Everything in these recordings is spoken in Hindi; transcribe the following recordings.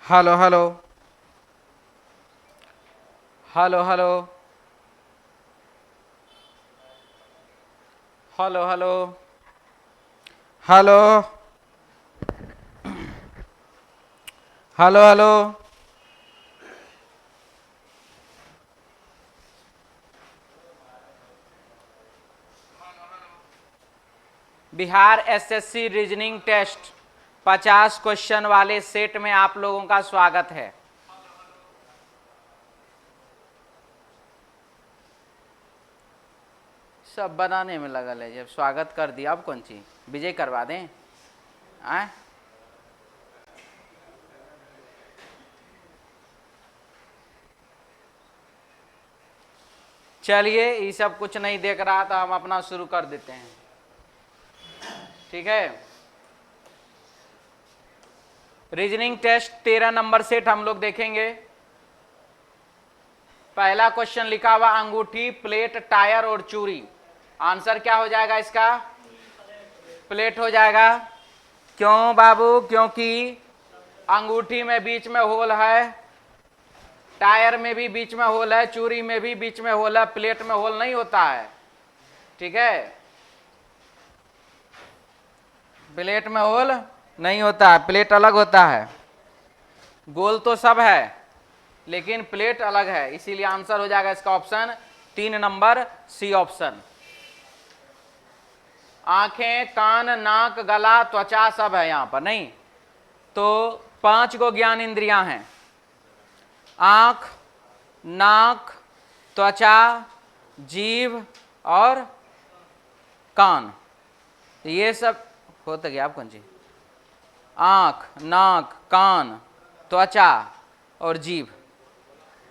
Hello hello hello hello hello hello hello hello hello. Bihar SSC reasoning test 50 question वाले सेट में आप लोगों का स्वागत है। सब बनाने में लगल है, जब स्वागत कर दिया अब कौन सी विजय करवा दें। आए चलिए, ये सब कुछ नहीं देख रहा था, हम अपना शुरू कर देते हैं। ठीक है, रीजनिंग टेस्ट 13 नंबर सेट हम लोग देखेंगे। पहला क्वेश्चन लिखा हुआ अंगूठी, प्लेट, टायर और चूड़ी। आंसर क्या हो जाएगा इसका? प्लेट हो जाएगा। क्यों बाबू? क्योंकि अंगूठी में बीच में होल है, टायर में भी बीच में होल है, चूड़ी में भी बीच में होल है, प्लेट में होल नहीं होता है। ठीक है, प्लेट में होल नहीं होता है, प्लेट अलग होता है। गोल तो सब है लेकिन प्लेट अलग है, इसीलिए आंसर हो जाएगा इसका ऑप्शन 3 नंबर सी ऑप्शन। आंखें, कान, नाक, गला, त्वचा सब है यहां पर, नहीं तो 5 गो ज्ञान इंद्रियां हैं। आंख, नाक, त्वचा, जीभ और कान, ये सब होता गया। आप कौन सी? आंख, नाक, कान, त्वचा और जीभ,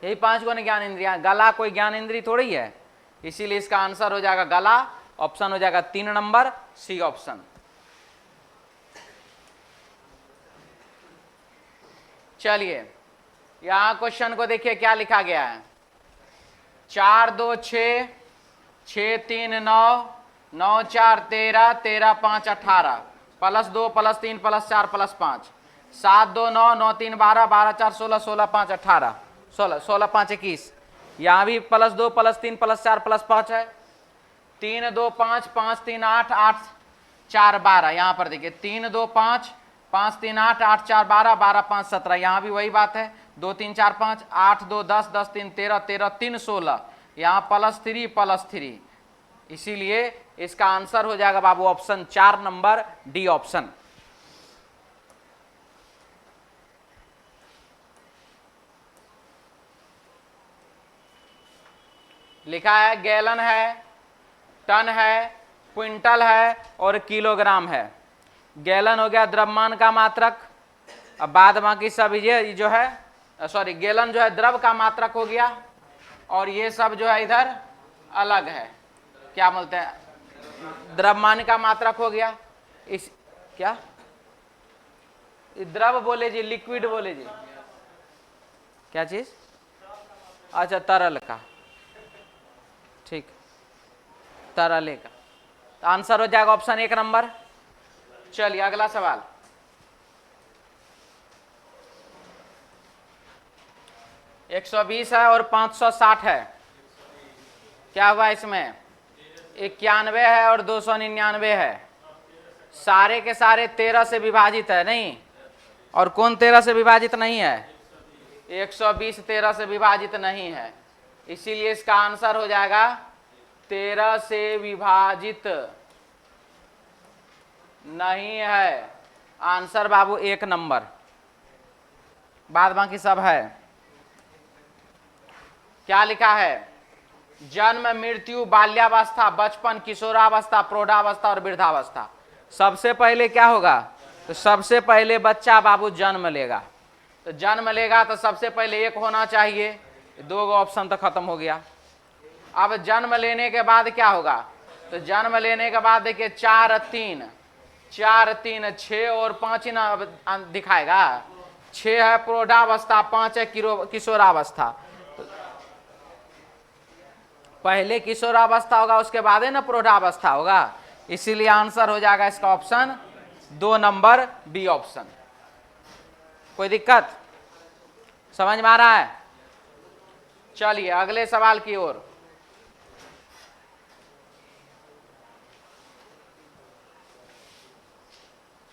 यही 5 गो ज्ञान इंद्रियां। गला कोई ज्ञान इंद्रिय थोड़ी है, इसीलिए इसका आंसर हो जाएगा गला। ऑप्शन हो जाएगा 3 नंबर सी ऑप्शन। चलिए यहां क्वेश्चन को देखिए क्या लिखा गया है। 4 2 6, 6 3 9, 9 4 13, 13 5 18, +2 +3 +4 +5, 7 2 9, 9 3 12, 12 4 16, 16 5 18, 16 16 5 21। यहाँ भी +2 +3 +4 +5 है। 3 2 5, 5 3 8, 8 4 12। यहाँ पर देखिए 3 2 5, 5 3 8, 8 4 12, 12 5 17। यहाँ भी वही बात है, 2 3 4 5, 8 2 10, 10 3 13, 13 3 16। यहाँ +3 +3, इसीलिए इसका आंसर हो जाएगा बाबू ऑप्शन 4 नंबर डी ऑप्शन। लिखा है गैलन है, टन है, क्विंटल है और किलोग्राम है। गैलन हो गया द्रव्यमान का मात्रक, अब बाद बाकी सब ये जो है सॉरी गैलन जो है द्रव का मात्रक हो गया, और ये सब जो है इधर अलग है, क्या बोलते हैं, द्रव्यमान का मात्रक हो गया। इस क्या द्रव बोले जी, लिक्विड बोले जी, क्या चीज? अच्छा तरल का, ठीक, तरल का। तो आंसर हो जाएगा ऑप्शन 1 नंबर। चलिए अगला सवाल। एक 120 है और 560 है, क्या हुआ इसमें? 91 है और 299 है। सारे के सारे 13 से विभाजित है, नहीं? और कौन 13 से विभाजित नहीं है? 120 13 से विभाजित नहीं है, इसीलिए इसका आंसर हो जाएगा 13 से विभाजित नहीं है। आंसर बाबू 1 नंबर, बाद बाकी सब है। क्या लिखा है? जन्म, मृत्यु, बाल्यावस्था, बचपन, किशोरावस्था, प्रौढ़ावस्था और वृद्धावस्था। सबसे पहले क्या होगा? तो सबसे पहले बच्चा बाबू जन्म लेगा, तो जन्म लेगा तो सबसे पहले 1 होना चाहिए, 2 ऑप्शन तो खत्म हो गया। अब जन्म लेने के बाद क्या होगा? तो जन्म लेने के बाद देखिए 4 3, 4 3 6 और 5 ही ना दिखाएगा। 6 है प्रौढ़ावस्था, 5 है किशोरावस्था। पहले किशोरावस्था होगा, उसके बाद है ना प्रौढ़ावस्था होगा, इसीलिए आंसर हो जाएगा इसका ऑप्शन 2 नंबर बी ऑप्शन। कोई दिक्कत? समझ में आ रहा है? चलिए अगले सवाल की ओर।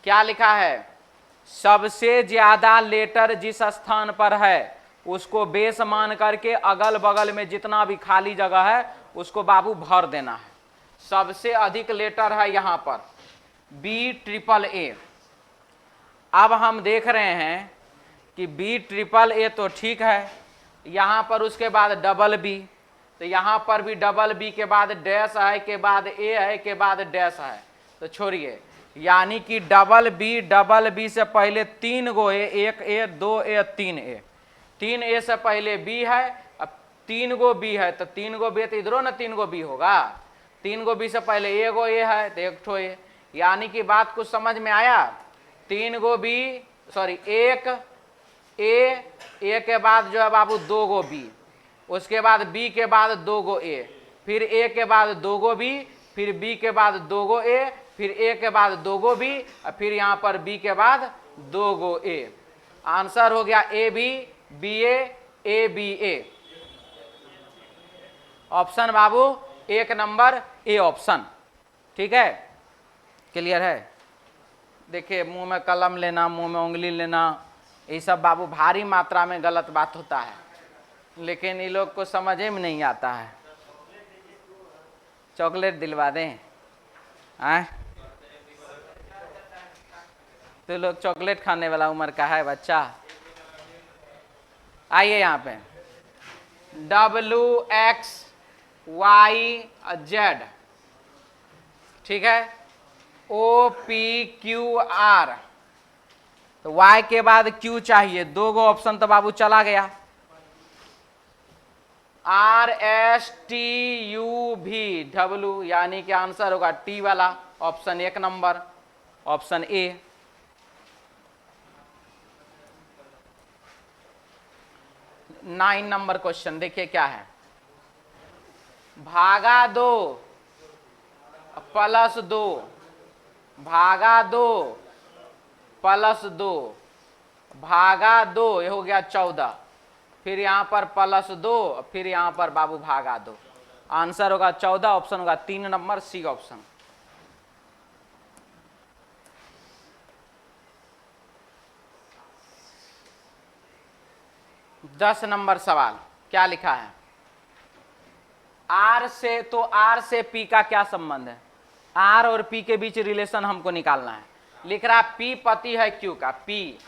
क्या लिखा है? सबसे ज्यादा लेटर जिस स्थान पर है उसको बेस मान करके अगल बगल में जितना भी खाली जगह है उसको बाबू भर देना है। सबसे अधिक लेटर है यहां पर BAAA। अब हम देख रहे हैं कि BAAA तो ठीक है, यहां पर उसके बाद डबल बी, तो यहां पर भी डबल बी के बाद डैश है, के बाद ए है, के बाद डैश है, तो छोड़िए, यानी कि डबल बी से पहले 3 गो ए, 1 ए 2 ए 3 ए, 3 ए से पहले बी है, अब 3 गो बी है तो 3 गो बी, तो इधरों ना 3 गो बी होगा, 3 गो बी से पहले एगो ए है तो 1 ठो ए, यानी कि बात कुछ समझ में आया? 3 गो बी, सॉरी 1 ए के बाद जो है बाबू 2 गो बी, उसके बाद बी के बाद 2 गो ए, फिर ए के बाद 2 गो बी, फिर बी के बाद 2 गो ए, फिर ए के बाद 2 गो बी, और फिर यहां पर बी के बाद 2 गो ए। आंसर हो गया A B B A B A. Option बाबू 1 नंबर ए ऑप्शन। ठीक है, क्लियर है? देखिए मुंह में कलम लेना, मुंह में उंगली लेना, ये सब बाबू भारी मात्रा में गलत बात होता है, लेकिन ये लोग को समझ में नहीं आता है। चॉकलेट दिलवा दें? आए तो लोग चॉकलेट खाने वाला उम्र का है बच्चा। आइए यहाँ पे WXYZ, ठीक है, OPQR, तो Y के बाद Q चाहिए, 2 गो ऑप्शन तो बाबू चला गया। RSTUV, यानी कि आंसर होगा टी वाला, option 1 number, option A. Nine number question देखिए क्या है। भागा 2 प्लस 2, भागा 2 प्लस 2, भागा 2, ये हो गया 14, फिर यहां पर प्लस 2, फिर यहां पर बाबू भागा 2, आंसर होगा 14, ऑप्शन होगा 3 नंबर सी ऑप्शन। दस नंबर सवाल क्या लिखा है? आर से, तो आर से पी का क्या संबंध है? आर और पी के बीच रिलेशन हमको निकालना है। लिख रहा पी पति है क्यू का, पी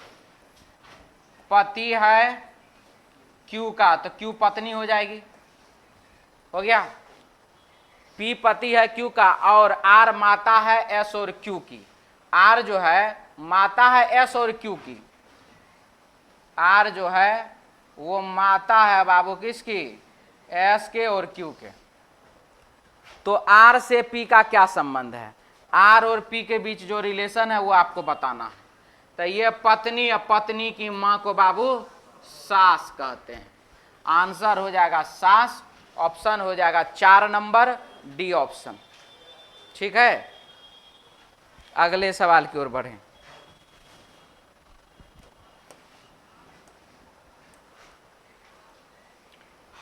पति है क्यू का, तो क्यू पत्नी हो जाएगी, हो गया। पी पति है क्यू का और आर माता है एस और क्यू की। आर जो है माता है एस और क्यू की, आर जो है वो माता है बाबू किसकी? एस के और क्यू के। तो आर से पी का क्या संबंध है? आर और पी के बीच जो रिलेशन है वो आपको बताना है। तो ये पत्नी, पत्नी की मां को बाबू सास कहते हैं, आंसर हो जाएगा सास, ऑप्शन हो जाएगा 4 नंबर डी ऑप्शन। ठीक है, अगले सवाल की ओर बढ़ें।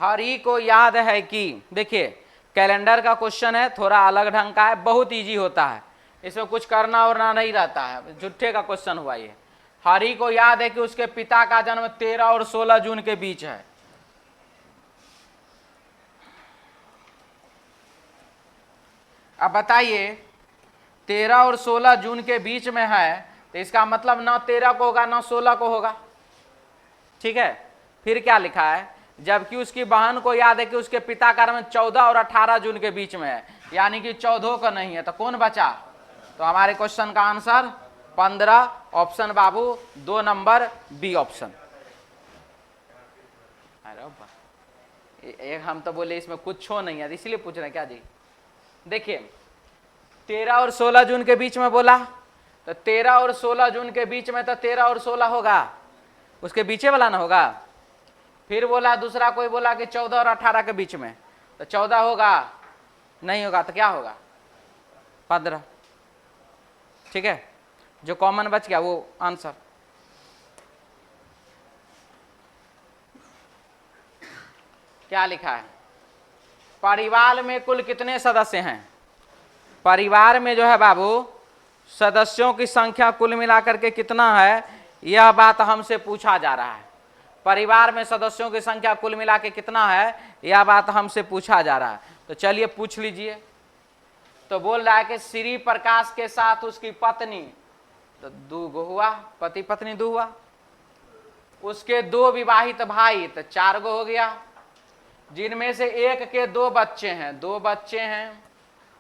हरि को याद है कि, देखिए कैलेंडर का क्वेश्चन है, थोड़ा अलग ढंग का है, बहुत इजी होता है, इसमें कुछ करना और ना नहीं रहता है, झूठे का क्वेश्चन हुआ ये। हरि को याद है कि उसके पिता का जन्म 13 और 16 जून के बीच है। अब बताइए 13 और 16 जून के बीच में है, तो इसका मतलब ना 13 को होगा ना 16 को होगा। ठीक है, फिर क्या लिखा है? जबकि उसकी बहन को याद है कि उसके पिता का जन्म 14 और 18 जून के बीच में है, यानी कि 14 का नहीं है, तो कौन बचा? तो हमारे क्वेश्चन का आंसर 15, ऑप्शन बाबू 2 नंबर बी ऑप्शन। अरे हम तो बोले इसमें कुछ हो नहीं है, इसलिए पूछ रहे हैं क्या जी? देखिए 13 और 16 जून के बीच में बोला, तो 13 और 16 जून के बीच में तो 13 और 16 होगा, उसके बीचे वाला ना होगा। फिर बोला दूसरा कोई बोला कि 14 और 18 के बीच में, तो 14 होगा, नहीं होगा तो क्या होगा? 15। ठीक है, जो कॉमन बच गया वो आंसर। क्या लिखा है? परिवार में कुल कितने सदस्य हैं? परिवार में जो है बाबू सदस्यों की संख्या कुल मिलाकर के कितना है, यह बात हमसे पूछा जा रहा है। परिवार में सदस्यों की संख्या कुल मिला के कितना है, यह बात हमसे पूछा जा रहा है। तो चलिए पूछ लीजिए। तो बोल रहा है कि श्री प्रकाश के साथ उसकी पत्नी, तो 2 गो हुआ, पति पत्नी 2 हुआ। उसके 2 विवाहित भाई, तो 4 गो हो गया, जिनमें से एक के 2 बच्चे हैं, 2 बच्चे हैं,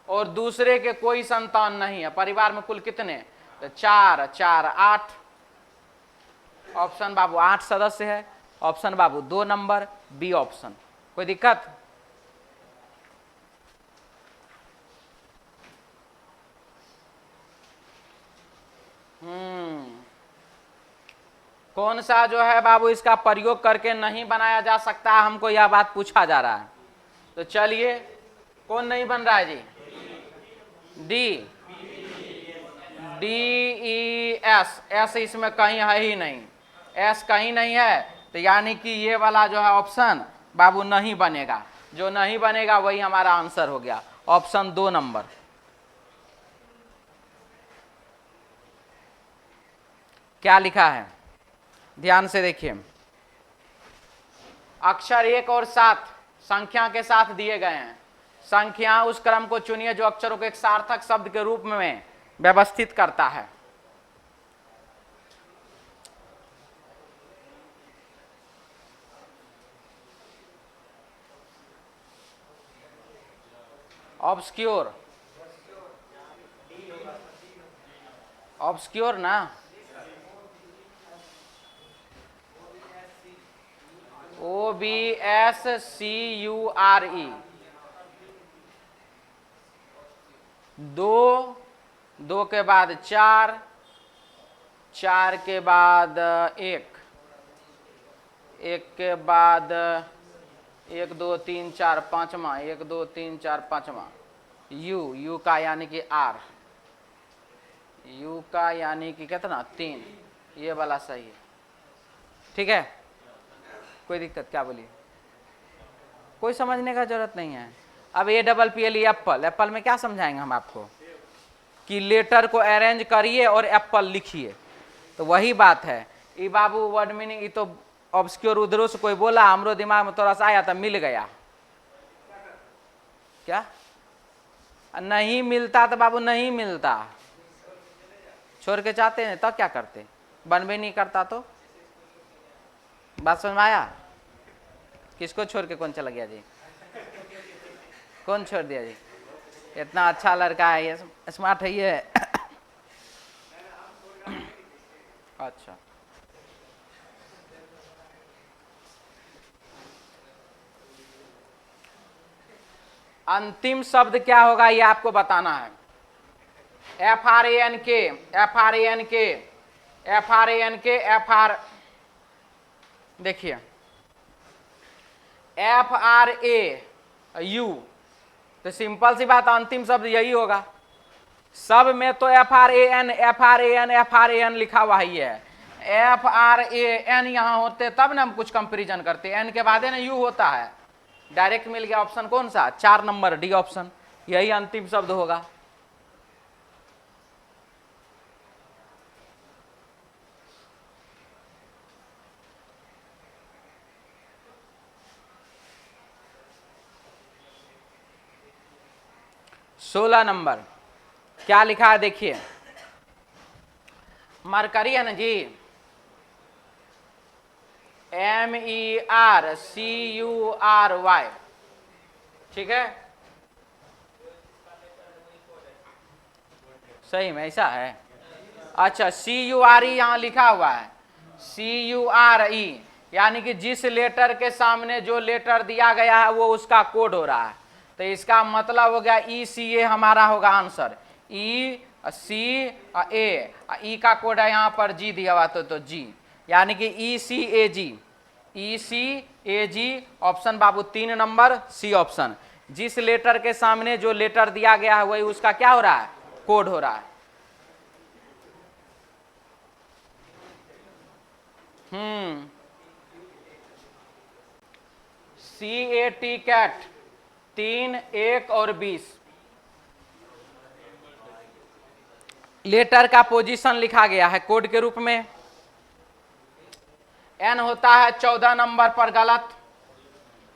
और दूसरे के कोई संतान नहीं है। परिवार में कुल कितने? तो 4 4 8। ऑप्शन बाबू 8 सदस्य है। ऑप्शन बाबू 2 नंबर, बी ऑप्शन। कोई दिक्कत? कौन सा जो है बाबू इसका प्रयोग करके नहीं बनाया जा सकता, हमको यह बात पूछा जा रहा है। तो चलिए, कौन नहीं बन रहा है जी? D, DES। एस इसमें कहीं है ही नहीं, एस कहीं नहीं है, तो यानी कि ये वाला जो है ऑप्शन बाबू नहीं बनेगा। जो नहीं बनेगा वही हमारा आंसर हो गया, ऑप्शन 2 नंबर। क्या लिखा है ध्यान से देखिए। अक्षर 1 और 7 संख्या के साथ दिए गए हैं। संख्या उस क्रम को चुनिए जो अक्षरों को एक सार्थक शब्द के रूप में व्यवस्थित करता है। ऑब्सक्योर, ऑब्सक्योर ना, OBSCURE। 2, 2 के बाद 4, 4 के बाद 1, 1 के बाद 1 2 3 4 5वां, 1 2 3 4 5वां। यू का यानी कि आर, यू का यानी कि कितना 3, ये वाला सही है। ठीक है, कोई दिक्कत? क्या बोलिए? कोई समझने का जरूरत नहीं है। अब APPLE एप्पल, एप्पल में क्या समझाएंगे हम आपको कि लेटर को अरेंज करिए और एप्पल लिखिए, तो वही बात है। ई बाबू वर्ड मीनिंग ई तो ऑब्सक्योर उधरों से कोई बोला, हमरो दिमाग में थोड़ा सा आया था, मिल गया। क्या नहीं मिलता तो बाबू नहीं मिलता, छोड़ के चाहते हैं, तब क्या करते? बनबे नहीं करता तो? बात समझ में आया? किसको छोड़ के कौन चला गया जी? कौन छोड़ दिया जी? इतना अच्छा लड़का है ये, स्मार्ट है ये। अच्छा, अंतिम शब्द क्या होगा ये आपको बताना है। FRANK, FRANK, FRANK, FR, देखिए FRAU, तो सिंपल सी बात, अंतिम शब्द यही होगा। सब में तो FRAN FRAN FRAN लिखा हुआ ही है। FRAN यहाँ होते तब ना हम कुछ कंपेरिजन करते, एन के बाद ना यू होता है। डायरेक्ट मिल गया ऑप्शन कौन सा? 4 नंबर, डी ऑप्शन, यही अंतिम शब्द होगा। सोलह नंबर क्या लिखा है देखिए, मरकरी है ना जी, MERCURY, ठीक है? सही में ऐसा है? अच्छा, CURE यहाँ लिखा हुआ है, CURE, यानी कि जिस लेटर के सामने जो लेटर दिया गया है वो उसका कोड हो रहा है। तो इसका मतलब हो गया ECA हमारा होगा आंसर, ECA। ई का कोड है यहाँ पर G दिया हुआ, तो G, यानी कि ECAG, ECAG ऑप्शन बाबू 3 नंबर, सी ऑप्शन। जिस लेटर के सामने जो लेटर दिया गया है वही उसका क्या हो रहा है? कोड हो रहा है। CAT कैट 3, 1 और 20 लेटर का पोजीशन लिखा गया है कोड के रूप में। N होता है 14 नंबर पर, गलत,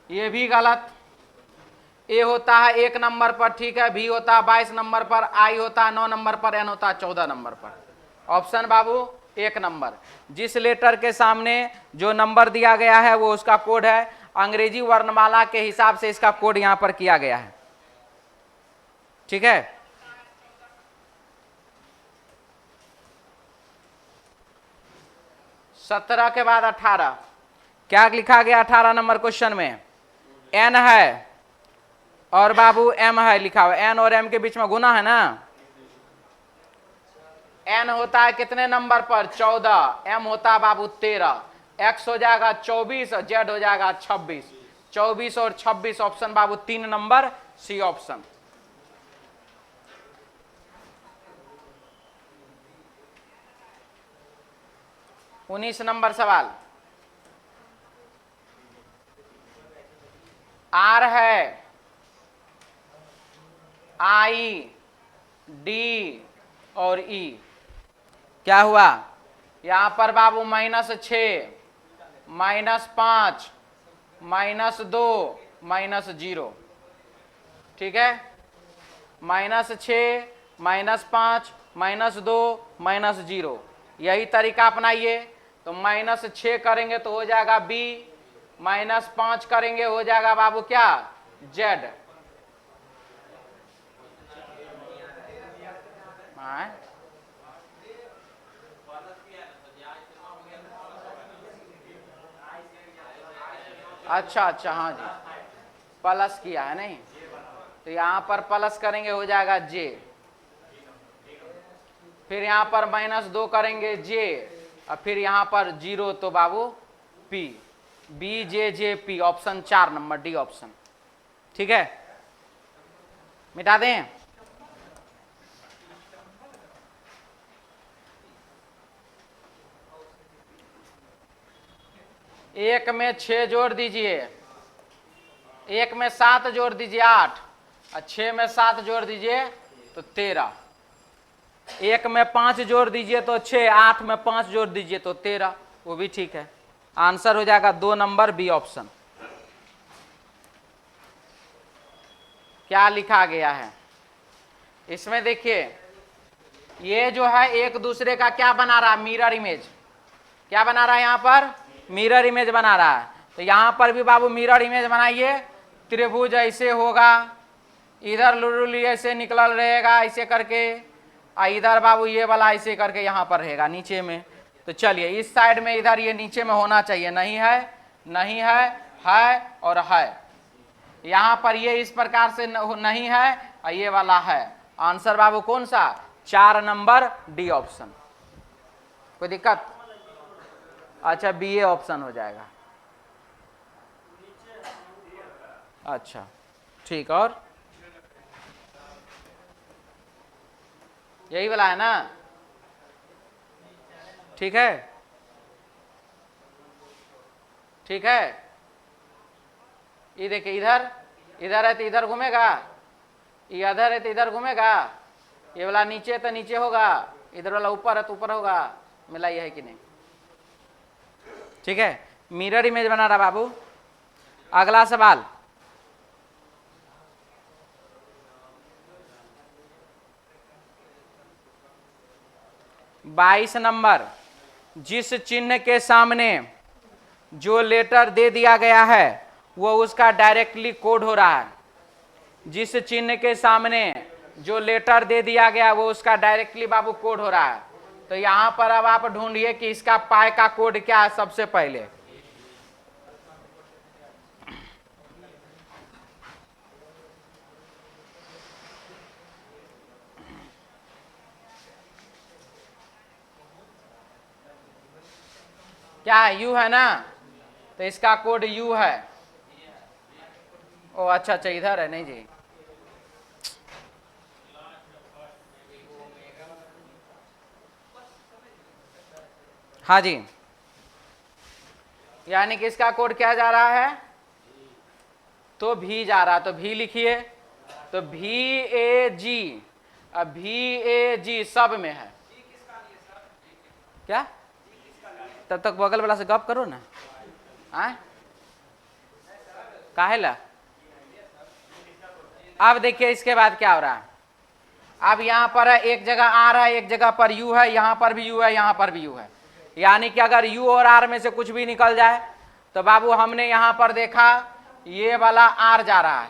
ये भी गलत। A होता है 1 नंबर पर, ठीक है। B होता है 22 नंबर पर, I होता है 9 नंबर पर, N होता है 14 नंबर पर। ऑप्शन बाबू 1 नंबर। जिस लेटर के सामने जो नंबर दिया गया है वो उसका कोड है। अंग्रेजी वर्णमाला के हिसाब से इसका कोड यहां पर किया गया है, ठीक है। 17 के बाद 18 क्या लिखा गया? 18 नंबर क्वेश्चन में N है और बाबू M है लिखा हुआ। N और M के बीच में गुना है ना। N होता है कितने नंबर पर? 14। M होता है बाबू 13। X हो जाएगा 24 और Z हो जाएगा 26। 24 और 26 ऑप्शन बाबू 3 नंबर, सी ऑप्शन। उन्नीस नंबर सवाल। R है, I, D और E। क्या हुआ? यहां पर बाबू -6, -5, -2, -0, ठीक है। -6, -5, -2, -0 यही तरीका अपनाइए। तो -6 करेंगे तो हो जाएगा B, -5 करेंगे हो जाएगा बाबू क्या? Z। अच्छा अच्छा, हाँ जी, प्लस किया है नहीं, तो यहां पर प्लस करेंगे हो जाएगा J। फिर यहां पर -2 करेंगे J, और फिर यहां पर 0 तो बाबू P। BJJP option 4 number, D option, ठीक है। मिटा दें। एक में 6 जोड़ दीजिए, एक में 7 जोड़ दीजिए 8, और 6 में 7 जोड़ दीजिए तो 13। एक में 5 जोड़ दीजिए तो 6, 8 में 5 जोड़ दीजिए तो 13, वो भी ठीक है। आंसर हो जाएगा 2 नंबर, बी ऑप्शन। क्या लिखा गया है इसमें देखिए, ये जो है एक दूसरे का क्या बना रहा है? Mirror image. क्या बना रहा है? यहाँ पर मिरर इमेज बना रहा है। तो यहाँ पर भी बाबू मिरर इमेज बनाइए। त्रिभुज ऐसे होगा, इधर लुरुली ऐसे निकल रहेगा ऐसे करके, और इधर बाबू ये वाला ऐसे करके यहाँ पर रहेगा नीचे में। तो चलिए इस साइड में इधर ये नीचे में होना चाहिए, नहीं है, नहीं है और है। यहाँ पर ये इस प्रकार से नहीं है और ये वाला है। आंसर बाबू कौन सा? 4 नंबर, डी ऑप्शन। कोई दिक्कत? अच्छा, बी ए ऑप्शन हो जाएगा। अच्छा ठीक, और यही वाला है ना, ठीक है, ठीक है। ये देखिए इधर, इधर है तो इधर घूमेगा, ये इधर है तो इधर घूमेगा, ये वाला नीचे है तो नीचे होगा, इधर वाला ऊपर है तो ऊपर होगा। मिला ये है कि नहीं? ठीक है, मिरर इमेज बना रहा बाबू। अगला सवाल, बाईस नंबर। जिस चिन्ह के सामने जो लेटर दे दिया गया है वो उसका डायरेक्टली कोड हो रहा है। जिस चिन्ह के सामने जो लेटर दे दिया गया वो उसका डायरेक्टली बाबू कोड हो रहा है। तो यहां पर अब आप ढूंढिए कि इसका पाई का कोड क्या है। सबसे पहले क्या है? यू है ना, तो इसका कोड यू है। ओ अच्छा अच्छा, इधर है नहीं जी। हाँ जी, यानी कि इसका कोड क्या जा रहा है? तो भी जा रहा, तो भी लिखिए, तो भी ए जी, अब भी ए जी सब में है। क्या? तब तक बगल वाला से गप करो ना। आए काहे ला? अब देखिए इसके बाद क्या हो रहा है। अब यहाँ पर है, एक जगह आर है, एक जगह पर यू है, यहाँ पर भी यू है, यहाँ पर भी यू है। यानी कि अगर यू और आर में से कुछ भी निकल जाए तो बाबू हमने यहाँ पर देखा ये वाला आर जा रहा है,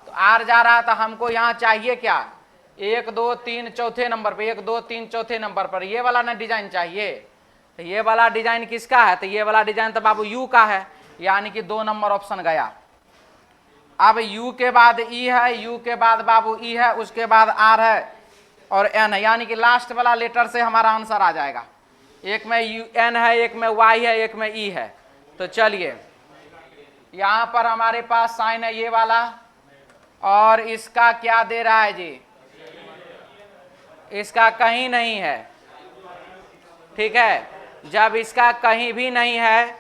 तो आर जा रहा है, तो हमको यहाँ चाहिए क्या? 1 2 3 चौथे नंबर पे, 1 2 3 चौथे नंबर पर ये वाला ना डिजाइन चाहिए। तो ये वाला डिजाइन किसका है? तो ये वाला डिजाइन तो बाबू यू का है, यानी कि 2 नंबर ऑप्शन गया। अब u के बाद e है, u के बाद बाबू e है, उसके बाद r है और n है, यानी कि लास्ट वाला लेटर से हमारा आंसर आ जाएगा। एक में n है, एक में y है, एक में e है। तो चलिए यहाँ पर हमारे पास साइन है ये वाला, और इसका क्या दे रहा है जी? इसका कहीं नहीं है, ठीक है। जब इसका कहीं भी नहीं है,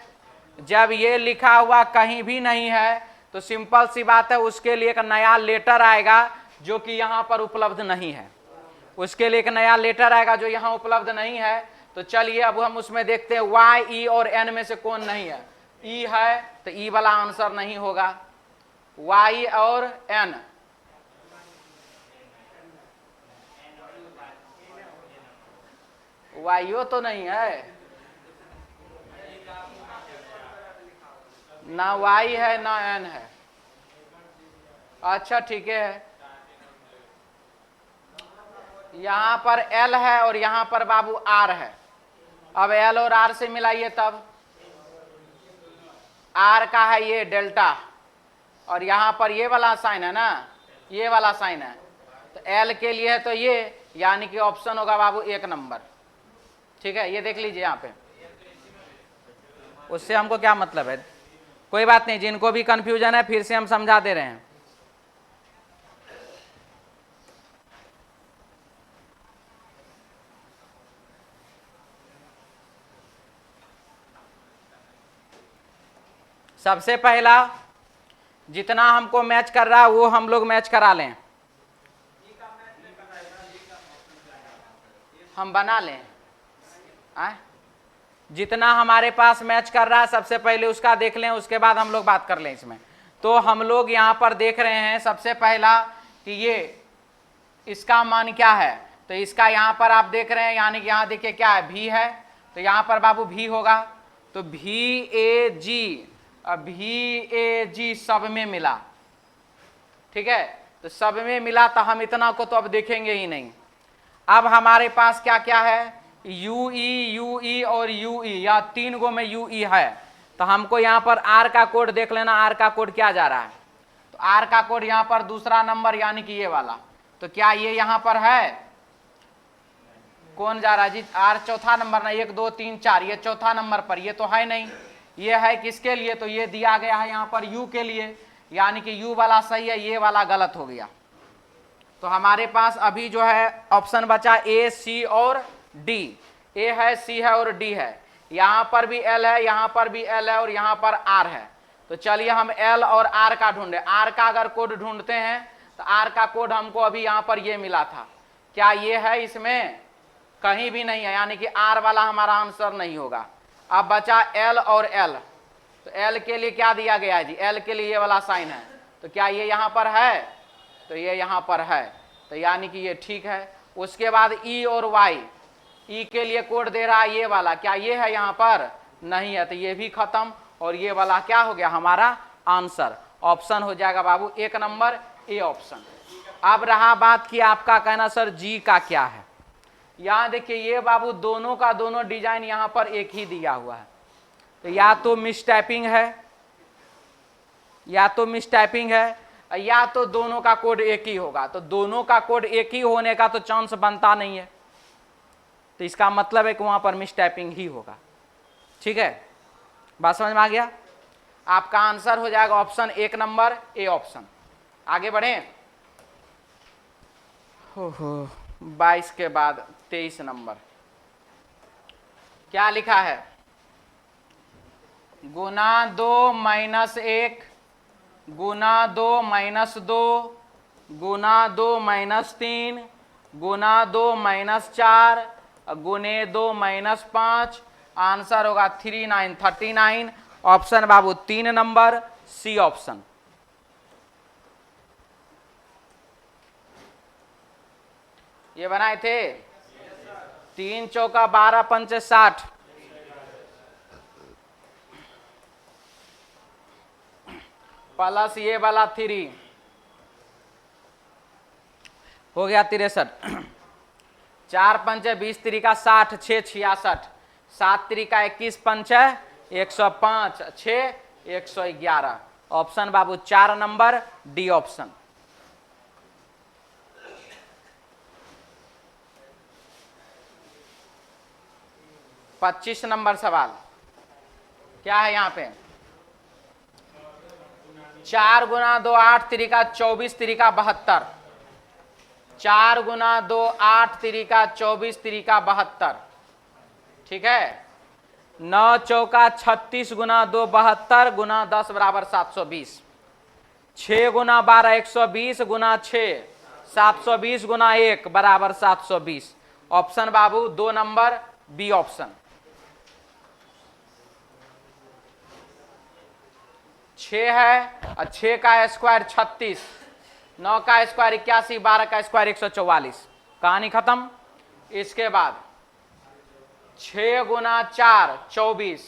जब ये लिखा हुआ कहीं भी नहीं है, तो सिंपल सी बात है उसके लिए एक नया लेटर आएगा जो कि यहाँ पर उपलब्ध नहीं है। उसके लिए एक नया लेटर आएगा जो यहाँ उपलब्ध नहीं है। तो चलिए अब हम उसमें देखते हैं y, e और n में से कौन नहीं है। e है तो e वाला आंसर नहीं होगा, y और n। y तो नहीं है ना, y है ना n है। अच्छा ठीक है, यहाँ पर l है और यहाँ पर बाबू r है। अब l और r से मिलाइए, तब r का है ये डेल्टा, और यहाँ पर ये वाला साइन है ना, ये वाला साइन है, तो l के लिए है तो ये, यानी कि ऑप्शन होगा बाबू 1 नंबर। ठीक है, ये देख लीजिए यहाँ पे। उससे हमको क्या मतलब है? कोई बात नहीं, जिनको भी कंफ्यूजन है फिर से हम समझा दे रहे हैं। सबसे पहला जितना हमको मैच कर रहा है वो हम लोग मैच करा लें, हम बना लें। जितना हमारे पास मैच कर रहा है सबसे पहले उसका देख लें, उसके बाद हम लोग बात कर लें इसमें। तो हम लोग यहाँ पर देख रहे हैं सबसे पहला कि ये इसका मान क्या है, तो इसका यहाँ पर आप देख रहे हैं, यानी कि यहाँ देखिए क्या है, भी है, तो यहाँ पर बाबू भी होगा। तो भी ए जी, भी ए जी सब में मिला, ठीक है। तो सब में मिला तो हम इतना को तो अब देखेंगे ही नहीं। अब हमारे पास क्या क्या है, यू ई और यू ई, या 3 गो में यू ई है। तो हमको यहाँ पर आर का कोड देख लेना, आर का कोड क्या जा रहा है। तो आर का कोड यहाँ पर दूसरा नंबर, यानी कि ये वाला। तो क्या ये यहाँ पर है? कौन जा रहा है जी? आर चौथा नंबर ना, 1 2 3 4, ये चौथा नंबर पर, ये तो है नहीं। ये है किसके लिए? तो ये दिया गया है यहाँ पर यू के लिए, यानी कि यू वाला सही है, ये वाला गलत हो गया। तो हमारे पास अभी जो है ऑप्शन बचा ए, सी और डी। ए है, सी है और डी है। यहाँ पर भी एल है, यहाँ पर भी एल है और यहाँ पर आर है। तो चलिए हम एल और आर का ढूंढे। आर का अगर कोड ढूंढते हैं तो आर का कोड हमको अभी यहाँ पर ये मिला था। क्या ये है? इसमें कहीं भी नहीं है, यानी कि आर वाला हमारा आंसर नहीं होगा। अब बचा एल और एल। तो एल के लिए क्या दिया गया है जी? एल के लिए ये वाला साइन है। तो क्या ये यहाँ पर है? तो ये यहाँ पर है, तो यानी कि ये ठीक है। उसके बाद ई और वाई, ई के लिए कोड दे रहा है ये वाला, क्या ये है यहाँ पर? नहीं है, तो ये भी खत्म। और ये वाला क्या हो गया हमारा आंसर? ऑप्शन हो जाएगा बाबू 1 नंबर, ए ऑप्शन। अब रहा बात कि आपका कहना सर जी का क्या है। यहाँ देखिए ये बाबू दोनों का दोनों डिजाइन यहाँ पर एक ही दिया हुआ है। तो या तो मिसटाइपिंग है, या तो मिसटाइपिंग है, या तो दोनों का कोड एक ही होगा। तो दोनों का कोड एक ही होने का तो चांस बनता नहीं है, तो इसका मतलब है कि वहां पर मिसटाइपिंग ही होगा। ठीक है, बात समझ में आ गया? आपका आंसर हो जाएगा ऑप्शन 1 नंबर, ए ऑप्शन। आगे बढ़े। हो 22 के बाद 23 नंबर क्या लिखा है? गुना 2 - 1 गुना 2 माइनस 2 गुना 2 माइनस 3 गुना 2 माइनस 4 गुने 2 माइनस 5। आंसर होगा 3939। ऑप्शन बाबू 3 नंबर सी ऑप्शन। ये बनाए थे 3 चौका 12 पंचे 60 प्लस ये वाला 3 हो गया 63। 4 पंचे 20 तरीका 60 6 66 7 तरीका 21 पंचे 105 6 111। ऑप्शन बाबू 4 नंबर डी ऑप्शन। पच्चीस नंबर सवाल क्या है यहाँ पे? 4 गुना 2 8 तरीका 24 तरीका 72। 4 गुना 2 8 तरीका 24 तरीका 72। ठीक है। 9 चौका 36 गुना 2 72 गुना 10 बराबर 720। 6 गुना 12 120 गुना 6 720 गुना 1 बराबर 720। ऑप्शन बाबू 2 नंबर बी ऑप्शन। 6 है और 6 का स्क्वायर 36, 9 का स्क्वायर 81, 12 का स्क्वायर 144। कहानी खत्म। इसके बाद 6 गुना 4 24,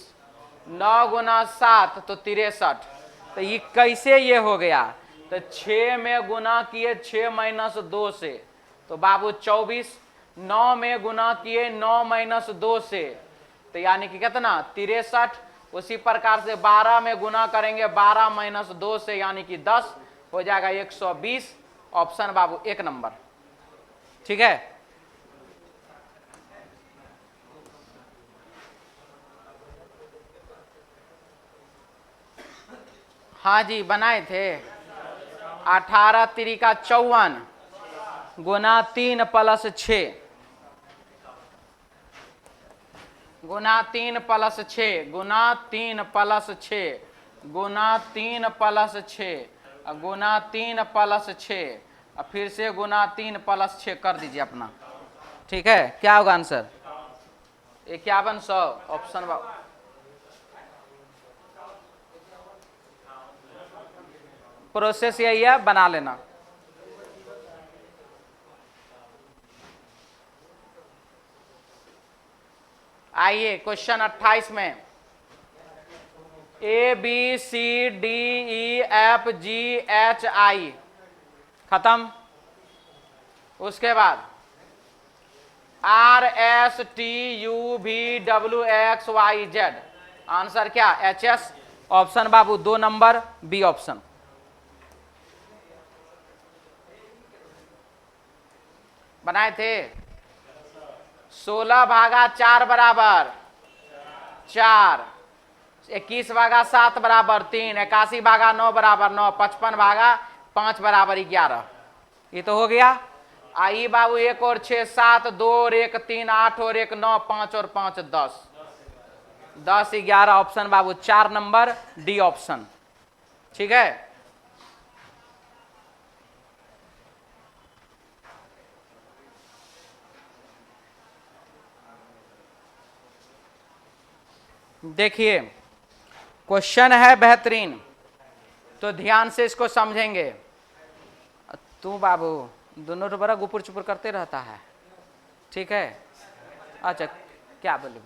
9 गुना 7 तो 63। तो ये कैसे ये हो गया? तो 6 में गुना किए 6 माइनस 2 से तो बाबू 24। 9 में गुना किए 9 माइनस 2 से तो यानी कि कितना 63। उसी प्रकार से 12 में गुना करेंगे 12 माइनस 2 से यानी कि 10 हो जाएगा 120। ऑप्शन बाबू 1 नंबर। ठीक है। हाँ जी बनाए थे 18 तरीका 54 गुना 3 प्लस 6 गुना 3 प्लस 6 गुना 3 प्लस 6 गुना 3 प्लस 6 गुना 3 प्लस 6 और फिर से गुना 3 प्लस 6 कर दीजिए अपना। ठीक है। क्या होगा आंसर? 5100। ऑप्शन बाबू प्रोसेस यही है, बना लेना। आइए क्वेश्चन 28 में A B C D E F G H I खत्म। उसके बाद R S T U V W X Y Z. Answer क्या? H S. ऑप्शन बाबू 2 नंबर बी ऑप्शन। बनाए थे 16 भागा 4 बराबर 4, 21 भागा 7 बराबर 3, 81 भागा 9 बराबर 9, 55 भागा 5 बराबर 11। ये तो हो गया। आई बाबू 1 और 6 7, 2 और 1 3, 8 और 1 9, 5 और 5 10, 10 11। ऑप्शन बाबू 4 नंबर डी ऑप्शन। ठीक है। देखिए क्वेश्चन है बेहतरीन, तो ध्यान से इसको समझेंगे। तू बाबू दोनों तो बड़ा गुपुर चुपुर करते रहता है। ठीक है। अच्छा क्या बोले?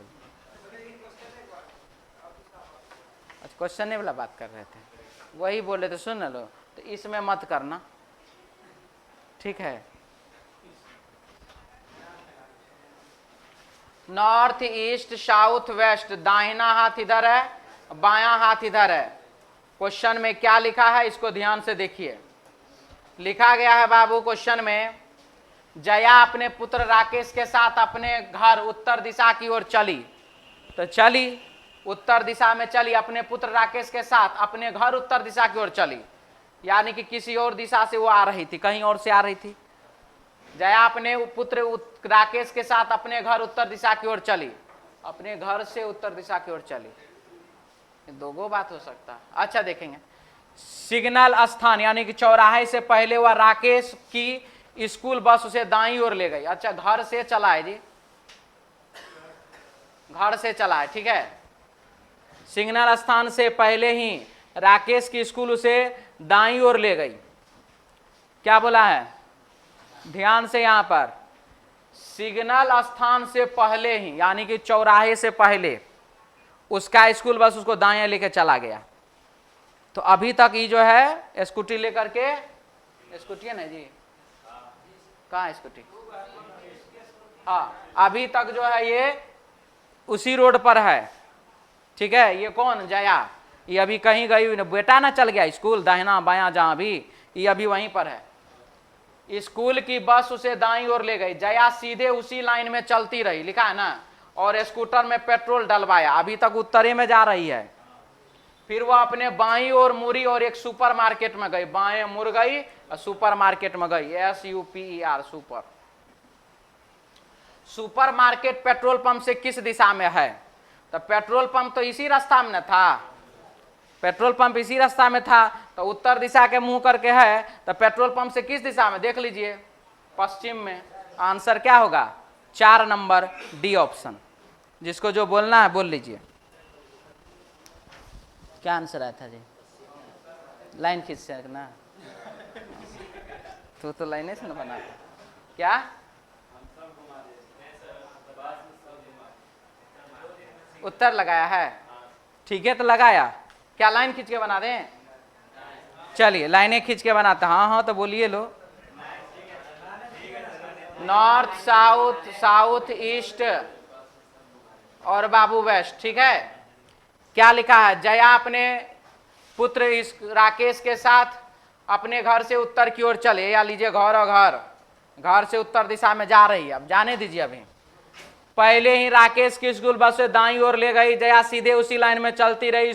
अच्छा क्वेश्चन नहीं वाला बात कर रहे थे, वही बोले तो सुन लो। तो इसमें मत करना। ठीक है। नॉर्थ ईस्ट साउथ वेस्ट, दाहिना हाथ इधर है बायां हाथ इधर है। क्वेश्चन में क्या लिखा है इसको ध्यान से देखिए। लिखा गया है बाबू क्वेश्चन में, जया अपने पुत्र राकेश के साथ अपने घर उत्तर दिशा की ओर चली। तो चली उत्तर दिशा में चली, अपने पुत्र राकेश के साथ अपने घर उत्तर दिशा की ओर चली, यानी कि किसी और दिशा से वो आ रही थी, कहीं और से आ रही थी। जया अपने पुत्र राकेश के साथ अपने घर उत्तर दिशा की ओर चली, अपने घर से उत्तर दिशा की ओर चली। दो बात हो सकता है। अच्छा देखेंगे सिग्नल स्थान यानी कि चौराहे से पहले वह राकेश की स्कूल बस उसे दाईं ओर ले गई। अच्छा, घर से चला है जी, घर से चला है, ठीक है। सिग्नल स्थान से पहले ही राकेश की स्कूल उसे दाईं ओर ले गई। क्या बोला है, ध्यान से, यहां पर सिग्नल स्थान से पहले ही यानी कि चौराहे से पहले उसका स्कूल बस उसको दाएं लेके चला गया। तो अभी तक ये जो है स्कूटी लेकर के, स्कूटी है ना जी, कहाँ है स्कूटी, हाँ, अभी तक जो है ये उसी रोड पर है, ठीक है। ये कौन, जया, ये अभी कहीं गई, बेटा ना चल गया स्कूल दाहिना बायां जहां भी, ये अभी वहीं पर है। स्कूल की बस उसे दाईं ओर ले गई, जया सीधे उसी लाइन में चलती रही, लिखा है ना, और स्कूटर में पेट्रोल डलवाया, अभी तक उत्तरी में जा रही है। फिर वह अपने बाईं ओर मुड़ी और एक सुपरमार्केट में गई, बाएं मुड़ गई और सुपरमार्केट में गई, SUPER, super. Supermarket petrol pump से किस दिशा में है, तो पेट्रोल पंप तो इसी रास्ता में न था, पेट्रोल पंप इसी रास्ता में था, तो उत्तर दिशा के मुंह करके है, तो पेट्रोल पंप से किस दिशा में, देख लीजिए, पश्चिम में। आंसर क्या होगा, 4 नंबर डी ऑप्शन। जिसको जो बोलना है बोल लीजिए। क्या आंसर आया था जी, लाइन खींच से ना, तो लाइन से ना बना, क्या उत्तर लगाया है, ठीक है, तो लगाया, क्या लाइन खींच के बना दें, चलिए लाइनें खींच के बनाते, हाँ हाँ तो बोलिए लो। नॉर्थ, साउथ, साउथ ईस्ट और बाबू वेस्ट, ठीक है। क्या लिखा है, जया अपने पुत्र इस राकेश के साथ अपने घर से उत्तर की ओर चले, या लीजिए घर और घर, घर से उत्तर दिशा में जा रही है, अब जाने दीजिए। अभी पहले ही राकेश की स्कूल बस से दाईं ओर ले गई, जया सीधे उसी लाइन में चलती रही,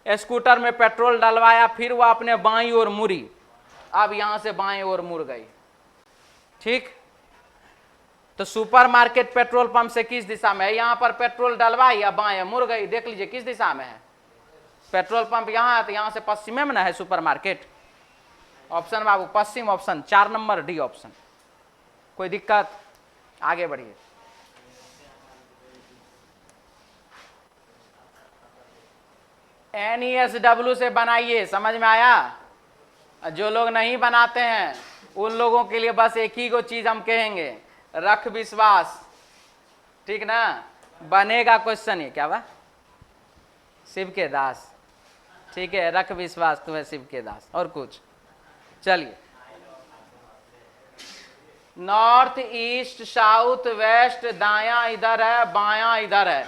स्कूटर में पेट्रोल डलवाया, फिर वह अपने बाईं ओर मुड़ी, अब यहां से बाएं ओर मुड़ गई, ठीक। तो सुपरमार्केट पेट्रोल पंप से किस दिशा में है, यहां पर पेट्रोल डलवाई या बाएं मुड़ गई, देख लीजिए किस दिशा में है, पेट्रोल पंप यहां है, तो यहां से पश्चिम में ना है सुपरमार्केट, ऑप्शन बाबू पश्चिम, ऑप्शन 4 नंबर डी ऑप्शन। कोई दिक्कत, आगे बढ़िए। NESW से बनाइए, समझ में आया। जो लोग नहीं बनाते हैं उन लोगों के लिए बस एक ही को चीज हम कहेंगे, रख विश्वास, ठीक ना। बनेगा क्वेश्चन, ये क्या बा, शिव के दास, ठीक है, रख विश्वास तुम्हें शिव के दास, और कुछ। चलिए, नॉर्थ ईस्ट साउथ वेस्ट, दायां इधर है बायां इधर है।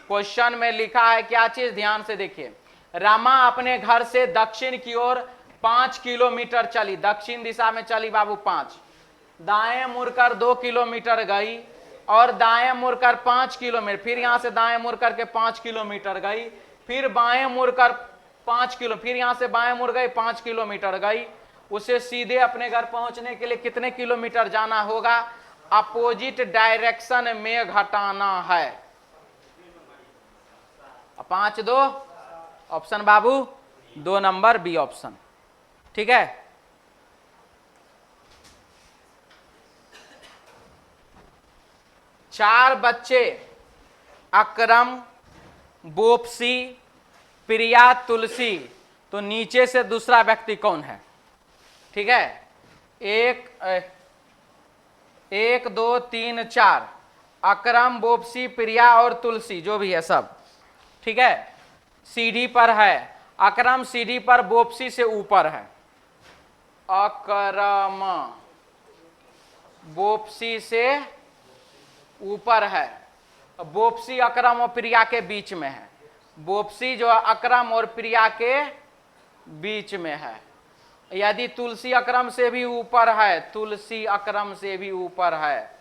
क्वेश्चन में लिखा है क्या चीज, ध्यान से देखिए। रमा अपने घर से दक्षिण की ओर 5 किलोमीटर चली, दक्षिण दिशा में चली बाबू 5, दाएं मुड़कर 2 किलोमीटर गई और दाएं मुड़कर 5 किलोमीटर, फिर यहां से दाएं मुड़कर के 5 किलोमीटर गई, फिर बाएं मुड़कर 5 किलो, फिर यहां से बाएं मुड़ गई 5 किलोमीटर गई। उसे सीधे अपने घर पहुंचने के लिए कितने किलोमीटर जाना होगा, अपोजिट डायरेक्शन में घटाना है। 5 2 ऑप्शन बाबू 2 नंबर बी ऑप्शन, ठीक है। चार बच्चे अकरम, बोपसी, प्रिया, तुलसी, तो नीचे से दूसरा व्यक्ति कौन है, ठीक है। 1 2 3 4, अकरम, बोपसी, प्रिया और तुलसी, जो भी है सब, ठीक है। सीढ़ी पर है, अकरम सीढ़ी पर बोपसी से ऊपर है, अकरम बोपसी से ऊपर है, बोपसी अकरम और प्रिया के बीच में है, बोपसी जो अकरम और प्रिया के बीच में है। यदि तुलसी अकरम से भी ऊपर है, तुलसी अकरम से भी ऊपर है,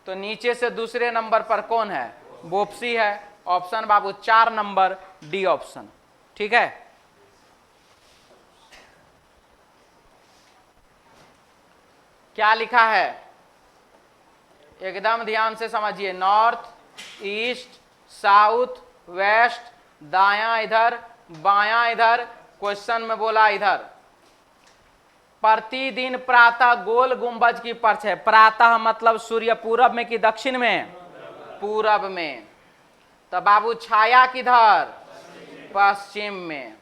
तो नीचे से दूसरे नंबर पर कौन है, बोपसी है। ऑप्शन बाबू 4 नंबर डी ऑप्शन, ठीक है। क्या लिखा है, एकदम ध्यान से समझिए। नॉर्थ ईस्ट साउथ वेस्ट, दायां इधर बायां इधर, क्वेश्चन में बोला इधर, प्रतिदिन प्रातः गोल गुंबज की परछाई, प्रातः मतलब सूर्य पूरब में कि दक्षिण में? पूरब में। तो बाबू छाया किधर? पश्चिम में।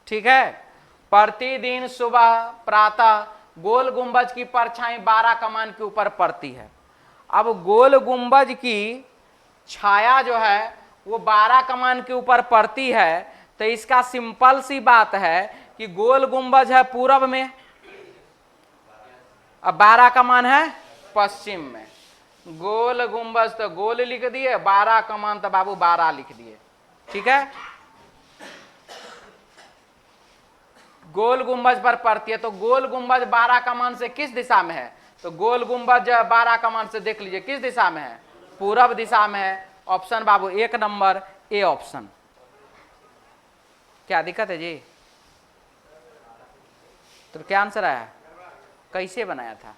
ठीक है, प्रतिदिन सुबह प्रातः गोल गुंबज की परछाई 12 कमान के ऊपर पड़ती है। अब गोल गुंबज की छाया जो है वो 12 कमान के ऊपर पड़ती है, तो इसका सिंपल सी बात है कि गोल गुंबज है पूरब में, अब 12 कमान है पश्चिम में। गोल गुंबज तो गोल लिख दिए, 12 कमान तो बाबू 12 लिख दिए। ठीक है, गोल गुंबज पर पड़ती है, तो गोल गुंबज 12 कमान से किस दिशा में है? तो गोल गुंबज 12 कमान से देख लीजिए किस दिशा में है? पूरब दिशा में है। ऑप्शन बाबू 1 नंबर ए ऑप्शन। क्या दिक्कत है जी? तो क्या आंसर आया? कैसे बनाया था?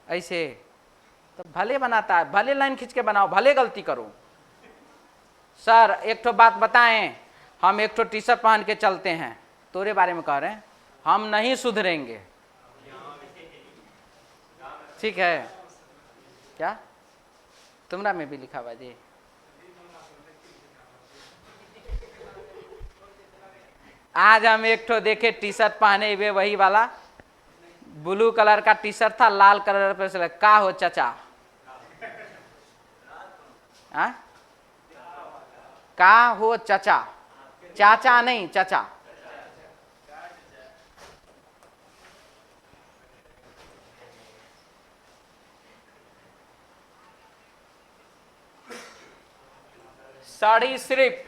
ऐसे तो भले बनाता है, भले लाइन खींच के बनाओ, भले गलती करो। सर एक तो बात बताएं, हम एक तो टी शर्ट पहन के चलते हैं, तोरे बारे में कह रहे हैं, हम नहीं सुधरेंगे। ठीक है, क्या तुमरा में भी लिखा हुआ जी? आज हम एक ठो देखे टी शर्ट पहने हुए, वही वाला ब्लू कलर का टी शर्ट था, लाल कलर पर से का हो चाचा? का हो चाचा? चाचा नहीं, चाचा। सरीसृप,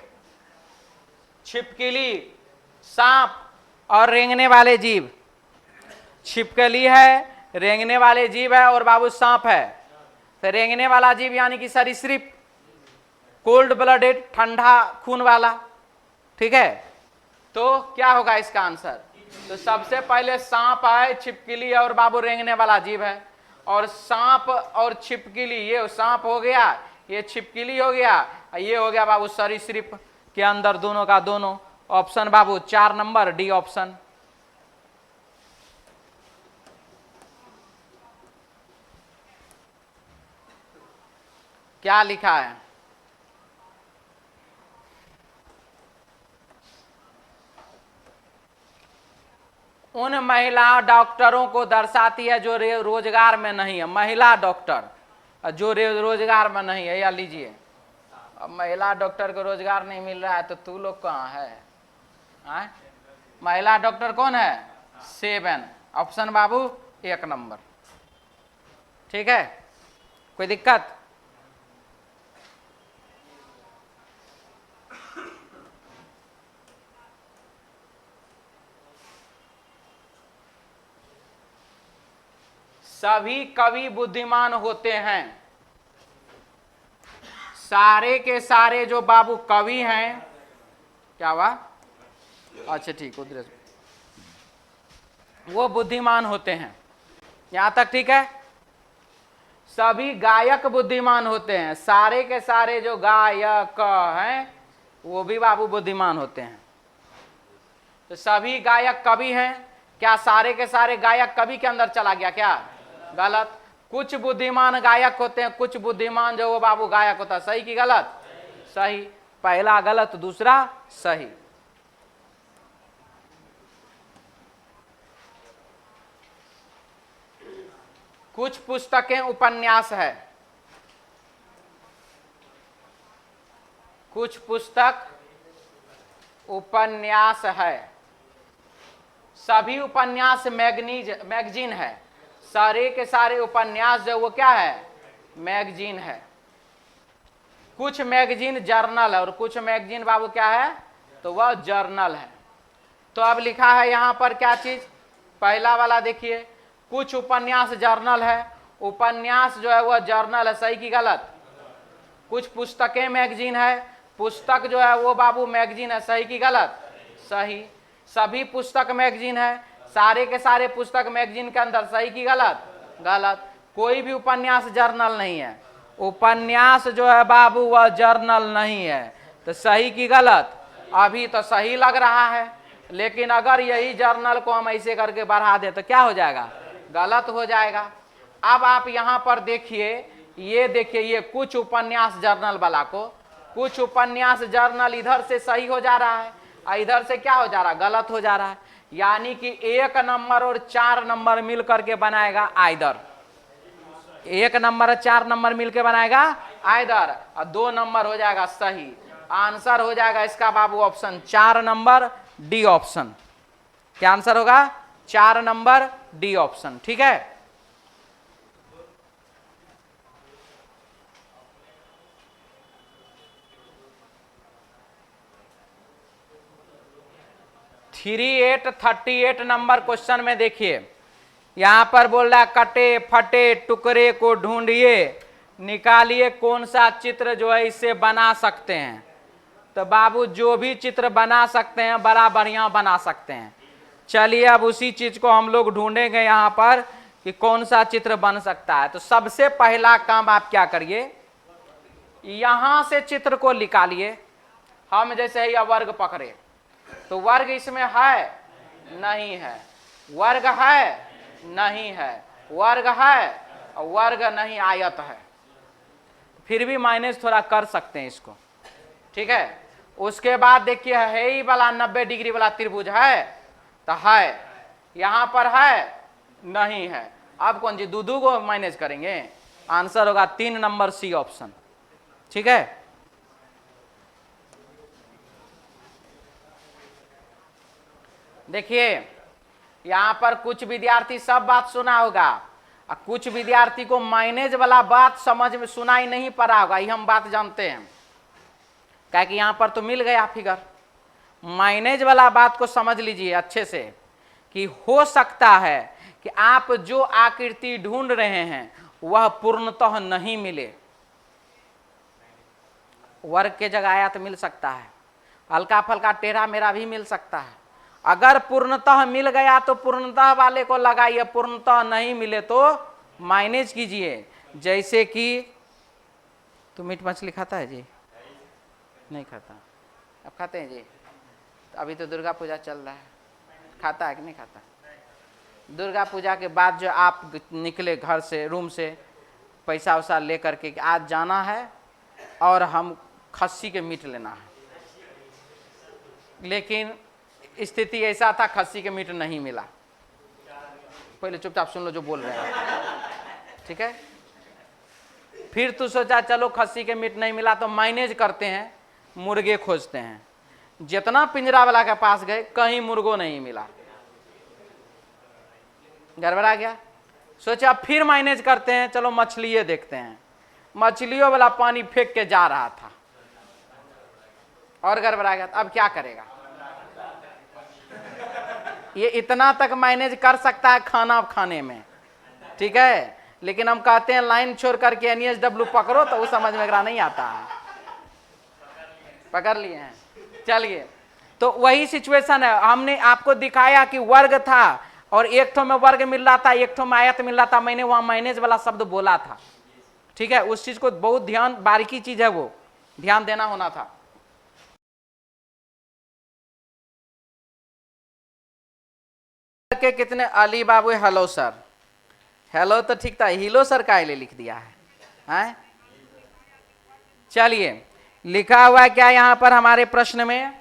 छिपकली, सांप और रेंगने वाले जीव। छिपकली है, रेंगने वाले जीव है और बाबू सांप है। तो रेंगने वाला जीव यानी कि सरीसृप, कोल्ड ब्लडेड, ठंडा खून वाला। ठीक है, तो क्या होगा इसका आंसर? तो सबसे पहले सांप है, छिपकली है और बाबू रेंगने वाला जीव है। और सांप और छिपकली, ये सांप हो गया, ये छिपकली हो गया, ये हो गया बाबू सरीसृप के अंदर दोनों का दोनों। ऑप्शन बाबू 4 नंबर डी ऑप्शन। क्या लिखा है? उन महिला डॉक्टरों को दर्शाती है जो रोजगार में नहीं है। महिला डॉक्टर जो रोजगार में नहीं है, या लीजिए, अब महिला डॉक्टर को रोजगार नहीं मिल रहा है तो तू लोग कहाँ है? महिला डॉक्टर कौन है? 7 ऑप्शन बाबू 1 नंबर। ठीक है, कोई दिक्कत? सभी कवि बुद्धिमान होते हैं। सारे के सारे जो बाबू कवि हैं, क्या हुआ? अच्छा ठीक, उधर वो बुद्धिमान होते हैं, यहां तक ठीक है। सभी गायक बुद्धिमान होते हैं। सारे के सारे जो गायक हैं वो भी बाबू बुद्धिमान होते हैं। तो सभी गायक कवि हैं। क्या सारे के सारे गायक कवि के अंदर चला गया क्या? गलत। कुछ बुद्धिमान गायक होते हैं, कुछ बुद्धिमान जो वो बाबू गायक होता है। सही कि गलत? सही। पहला गलत, दूसरा सही। कुछ पुस्तकें उपन्यास है, कुछ पुस्तक उपन्यास है। सभी उपन्यास मैगजीन है। सारे के सारे उपन्यास जो वो क्या है? मैगजीन है। कुछ मैगजीन जर्नल है और कुछ मैगजीन बाबू क्या है? तो वह जर्नल है। तो अब लिखा है यहां पर क्या चीज? पहला वाला देखिए, कुछ उपन्यास जर्नल है। उपन्यास जो है वह जर्नल है। सही कि गलत? कुछ पुस्तकें मैगजीन है, पुस्तक जो है वो बाबू मैगजीन है। सही कि गलत? सही। सभी पुस्तक मैगजीन है। सारे के सारे पुस्तक मैगजीन के अंदर। सही कि गलत? गलत। कोई भी उपन्यास जर्नल नहीं है। उपन्यास जो है बाबू वह जर्नल नहीं है। तो सही कि गलत? अभी तो सही लग रहा है, लेकिन अगर यही जर्नल को हम ऐसे करके बढ़ा दें तो क्या हो जाएगा, गलत हो जाएगा। अब आप यहां पर देखिए, ये देखिए, ये कुछ उपन्यास जर्नल वाला को, कुछ उपन्यास जर्नल इधर से सही हो जा रहा है और इधर से क्या हो जा रहा है, गलत हो जा रहा है। यानी कि 1 नंबर और 4 नंबर मिल करके बनाएगा आइदर, 1 नंबर और 4 नंबर मिलकर बनाएगा आइदर, और 2 नंबर हो जाएगा सही। आंसर हो जाएगा इसका बाबू ऑप्शन 4 नंबर डी ऑप्शन। क्या आंसर होगा, 4 नंबर डी ऑप्शन। ठीक है, थ्री 38 नंबर क्वेश्चन में देखिए, यहां पर बोल रहा है कटे फटे टुकड़े को ढूंढिए, निकालिए कौन सा चित्र जो है इसे बना सकते हैं। तो बाबू जो भी चित्र बना सकते हैं बड़ा बढ़िया बना सकते हैं। चलिए अब उसी चीज को हम लोग ढूंढेंगे यहां पर कि कौन सा चित्र बन सकता है। तो सबसे पहला काम आप क्या करिए, यहां से चित्र को निकालिए। हम जैसे ही वर्ग पकड़े तो वर्ग इसमें है नहीं है, वर्ग है नहीं है, वर्ग है और वर्ग नहीं, आयत है। फिर भी माइनस थोड़ा कर सकते हैं इसको। ठीक है, उसके बाद देखिए है ही वाला 90 डिग्री वाला त्रिभुज है, तो है, यहां पर है नहीं है। अब कौन जी, दूधू को माइनस करेंगे, आंसर होगा 3 नंबर सी ऑप्शन। ठीक है, देखिए यहां पर कुछ विद्यार्थी सब बात सुना होगा और कुछ विद्यार्थी को माइनस वाला बात समझ में सुनाई नहीं पड़ा होगा, ये हम बात जानते हैं। क्या कि यहां पर तो मिल गया फिगर, माइनस वाला बात को समझ लीजिए अच्छे से कि हो सकता है कि आप जो आकृति ढूंढ रहे हैं वह पूर्णतः नहीं मिले, वर्ग के जगह आया तो मिल सकता है, हल्का फल्का टेढ़ा मेरा भी मिल सकता है। अगर पूर्णतः मिल गया तो पूर्णतः वाले को लगाइए, पूर्णतः नहीं मिले तो माइनस कीजिए। जैसे कि तो मीट मछली खाता है जी, नहीं खाता, अब खाते हैं जी, तो अभी तो दुर्गा पूजा चल रहा है, खाता है कि नहीं खाता। दुर्गा पूजा के बाद जो आप निकले घर से, रूम से, पैसा वैसा ले करके आज जाना है और हम खस्सी के मीट लेना है, लेकिन स्थिति ऐसा था खस्सी के मीट नहीं मिला। पहले चुपचाप सुन लो जो बोल रहे हैं, ठीक है। फिर तो सोचा चलो खस्सी के मीट नहीं मिला तो मैनेज करते हैं, मुर्गे खोजते हैं। जितना पिंजरा वाला के पास गए कहीं मुर्गो नहीं मिला, गड़बड़ा गया। सोचा फिर मैनेज करते हैं, चलो मछलियां देखते हैं, मछलियों वाला पानी फेंक के जा रहा था और गड़बड़ा गया। अब क्या करेगा, ये इतना तक मैनेज कर सकता है खाना खाने में, ठीक है, लेकिन हम कहते हैं लाइन छोड़ करके NSW पकड़ो तो वो समझ में नहीं आता है। पकड़ लिए हैं, चलिए। तो वही सिचुएशन है, हमने आपको दिखाया कि वर्ग था और एक ठो में वर्ग मिल रहा था, एक ठो में आयत मिल रहा था, मैंने वहां मैनेज वाला शब्द बोला था, ठीक है। उस चीज को बहुत ध्यान, बारीकी चीज है, वो ध्यान देना होना था। के कितने, अली बाबू हेलो सर, हेलो तो ठीक था, हिलो सर का लिख दिया है। चलिए लिखा हुआ है क्या यहां पर हमारे प्रश्न में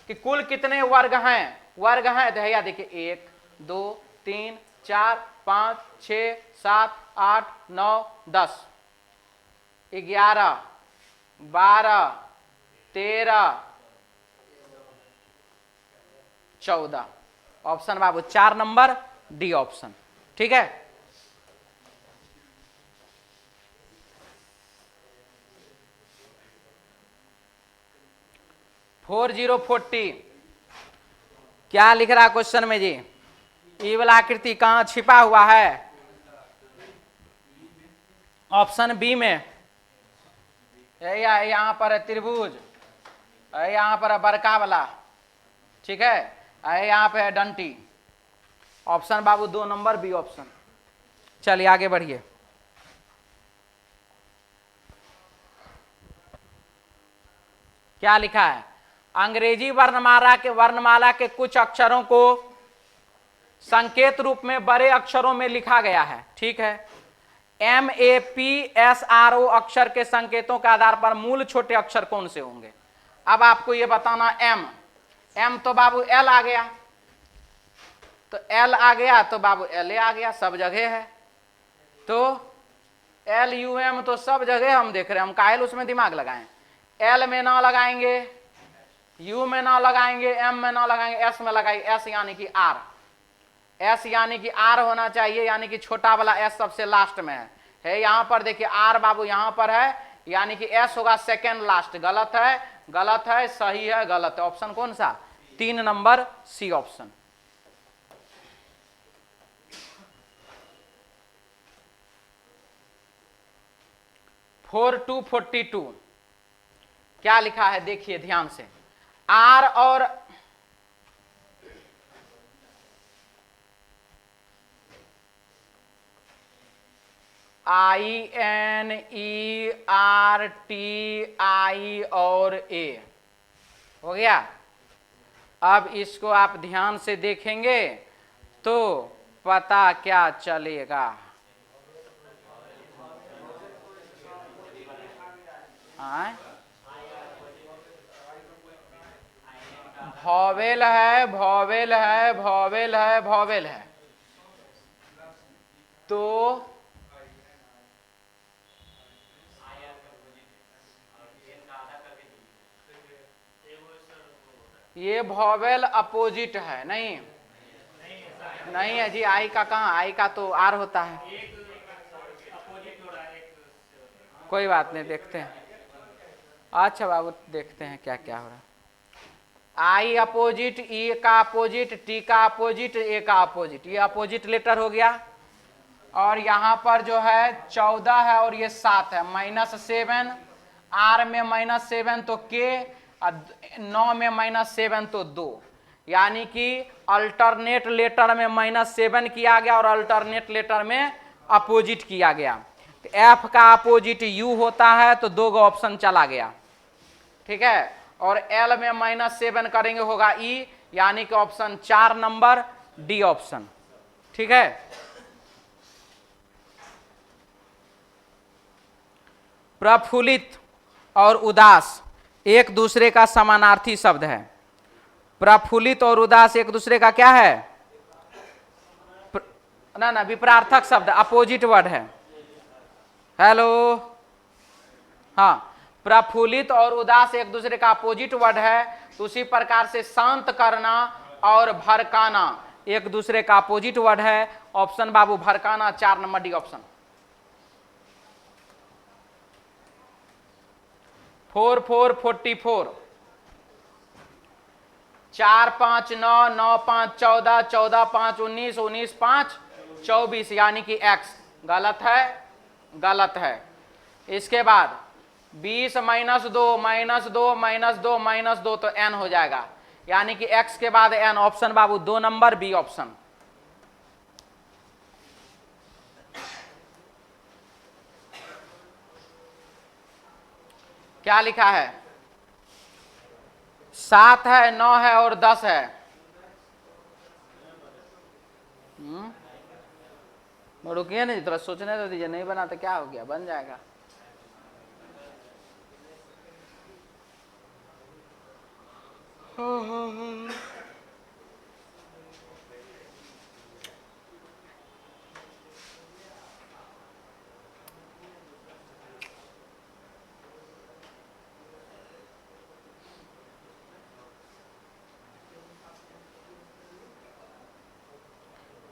कि कुल कितने वर्ग हैं, वर्ग हैं दया देखिए 1 2 3 4 5 6 7 8 9 10 11 12 13 14। ऑप्शन बाबू 4 नंबर डी ऑप्शन, ठीक है। फोर 40 क्या लिख रहा क्वेश्चन में जी, ये वाला आकृति कहां छिपा हुआ है, ऑप्शन बी में। यहां पर है त्रिभुज, यहां पर है बड़का वाला, ठीक है, यहां पे है डंटी। ऑप्शन बाबू 2 नंबर बी ऑप्शन। चलिए आगे बढ़िए। क्या लिखा है, अंग्रेजी वर्णमाला के कुछ अक्षरों को संकेत रूप में बड़े अक्षरों में लिखा गया है, ठीक है। MAPSRO अक्षर के संकेतों के आधार पर मूल छोटे अक्षर कौन से होंगे। अब आपको यह बताना, M तो बाबू L आ गया, तो L आ गया तो बाबू LA आ गया, सब जगह है। तो LUM तो सब जगह हम देख रहे हैं, हम कायल उसमें दिमाग लगाएं। L में ना लगाएंगे, U में ना लगाएंगे, M में ना लगाएंगे, S में लगाएंगे, S यानी कि R, S यानी कि R होना चाहिए, यानी कि छोटा वाला S सबसे लास्ट में है यहाँ पर देखिए R बाबू यहाँ पर है, यानी कि S होगा सेकेंड लास्ट। गलत है, गलत है, सही है, गलत है। ऑप्शन कौन सा? 3 नंबर सी ऑप्शन। फोर 242 क्या लिखा है देखिए ध्यान से। R और INERTI और A हो गया। अब इसको आप ध्यान से देखेंगे तो पता क्या चलेगा। वॉवेल है, वॉवेल है, वॉवेल है, वॉवेल है, तो ये वॉवेल अपोजिट है। नहीं नहीं है जी, आई का कहाँ, आई का तो आर होता है। कोई बात नहीं, देखते हैं। अच्छा बाबू देखते हैं क्या क्या हो रहा है। आई अपोजिट, ई का अपोजिट, टी का अपोजिट, ए का अपोजिट, ये अपोजिट लेटर हो गया। और यहाँ पर जो है 14 है और ये 7 है, -7, आर में -7 तो के, 9 में -7 तो 2, यानी कि अल्टरनेट लेटर में -7 किया गया और अल्टरनेट लेटर में अपोजिट किया गया। तो एफ का अपोजिट यू होता है तो 2 ऑप्शन चला गया, ठीक है। और एल में -7 करेंगे होगा ई, यानी कि ऑप्शन 4 नंबर डी ऑप्शन, ठीक है। प्रफुल्लित और उदास एक दूसरे का समानार्थी शब्द है। प्रफुल्लित और उदास एक दूसरे का क्या है? ना विपरार्थक शब्द, अपोजिट वर्ड है। हेलो, हाँ, प्रफुल्लित और उदास एक दूसरे का अपोजिट वर्ड है। तो उसी प्रकार से शांत करना और भड़काना एक दूसरे का अपोजिट वर्ड है। ऑप्शन बाबू भड़काना 4 नंबर डी ऑप्शन। 4 4 44, 4 5 9 9 5 14, 14 5 19, 19 5 24, यानी कि x। गलत है, गलत है। इसके बाद 20 -2 -2 -2 -2 तो n हो जाएगा, यानी कि x के बाद n। ऑप्शन बाबू 2 नंबर बी ऑप्शन। क्या लिखा है? 7 है, 9 है और 10 है। रुकिए नहीं, थोड़ा सोचने तो दीजिए। नहीं बना तो क्या हो गया, बन जाएगा।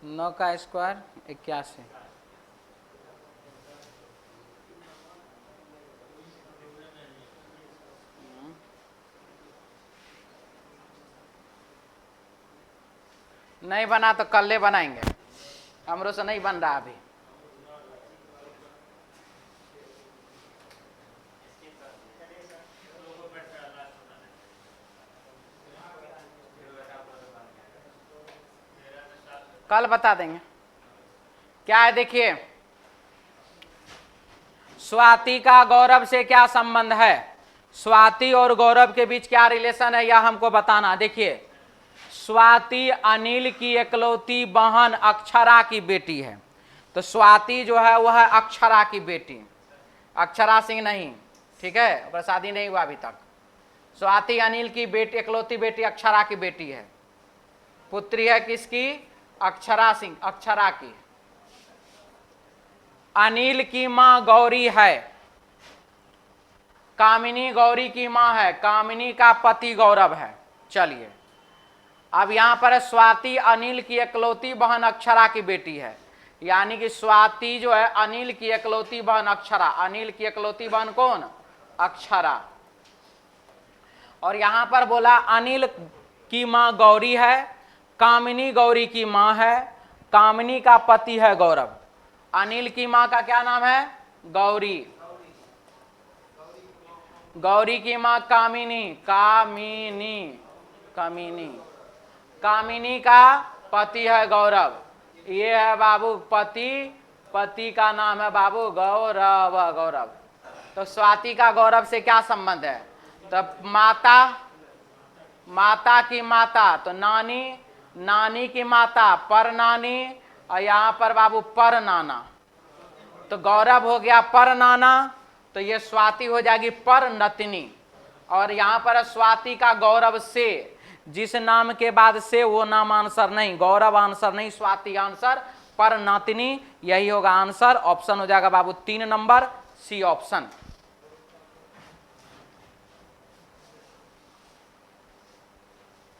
नौ का स्क्वायर 81। नहीं बना तो कल बनाएंगे, हमरो से नहीं बन रहा अभी। कल बता देंगे। क्या है देखिए, स्वाति का गौरव से क्या संबंध है? स्वाति और गौरव के बीच क्या रिलेशन है यह हमको बताना। देखिए, स्वाति अनिल की इकलौती बहन अक्षरा की बेटी है, तो स्वाति जो है वह है अक्षरा की बेटी, अक्षरा सिंह नहीं, ठीक है, और शादी नहीं हुआ अभी तक। स्वाति अनिल की बेटी, इकलौती बेटी अक्षरा की बेटी है, पुत्री है किसकी? अक्षरा सिंह, अक्षरा की। अनिल की मां गौरी है, कामिनी गौरी की मां है, कामिनी का पति गौरव है। चलिए, अब यहां पर स्वाति अनिल की इकलौती बहन अक्षरा की बेटी है, यानी कि स्वाति जो है अनिल की इकलौती बहन अक्षरा, अनिल की इकलौती बहन कौन? अक्षरा। और यहां पर बोला अनिल की मां गौरी है, कामिनी गौरी की मां है, कामिनी का पति है गौरव। अनिल की मां का क्या नाम है? गौरी। गौरी की मां कामिनी, कामिनी, कामिनी। कामिनी का पति है गौरव, ये है बाबू पति, पति का नाम है बाबू गौरव, गौरव। तो स्वाति का गौरव से क्या संबंध है? तो माता, माता की माता तो नानी, नानी की माता पर नानी, और यहां पर बाबू पर नाना, तो गौरव हो गया पर नाना, तो ये स्वाति हो जाएगी पर नतनी। और यहां पर स्वाति का गौरव से, जिस नाम के बाद से वो नाम आंसर नहीं, गौरव आंसर नहीं, स्वाति आंसर, पर नातिनी यही होगा आंसर। ऑप्शन हो जाएगा बाबू 3 नंबर सी ऑप्शन।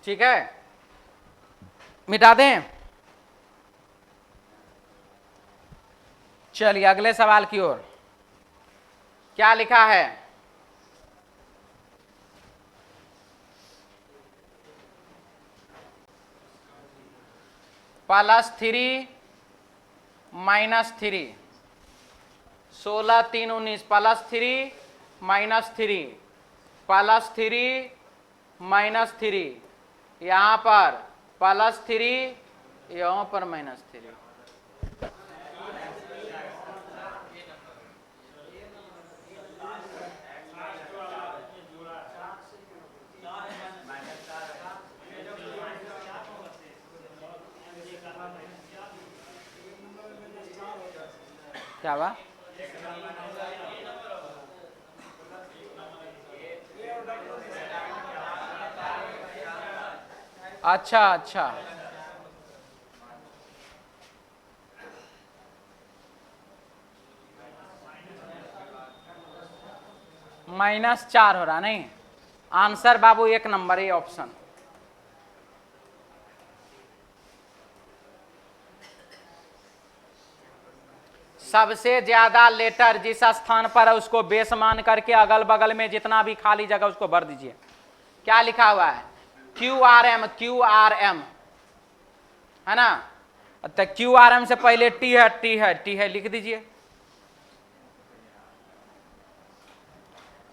ठीक है, मिटा दें। चलिए अगले सवाल की ओर। क्या लिखा है? +3 -3, 16 3 19, +3 -3, +3 -3, यहाँ पर +3, यहाँ पर -3। क्या हुआ? अच्छा अच्छा, -4 हो रहा नहीं, आंसर बाबू 1 नंबर ये ऑप्शन। सबसे ज्यादा लेटर जिस स्थान पर है उसको बेस मान करके अगल बगल में जितना भी खाली जगह उसको भर दीजिए। क्या लिखा हुआ है? QRM, QRM है ना, तो QRM से पहले T है, T है, T है, लिख दीजिए।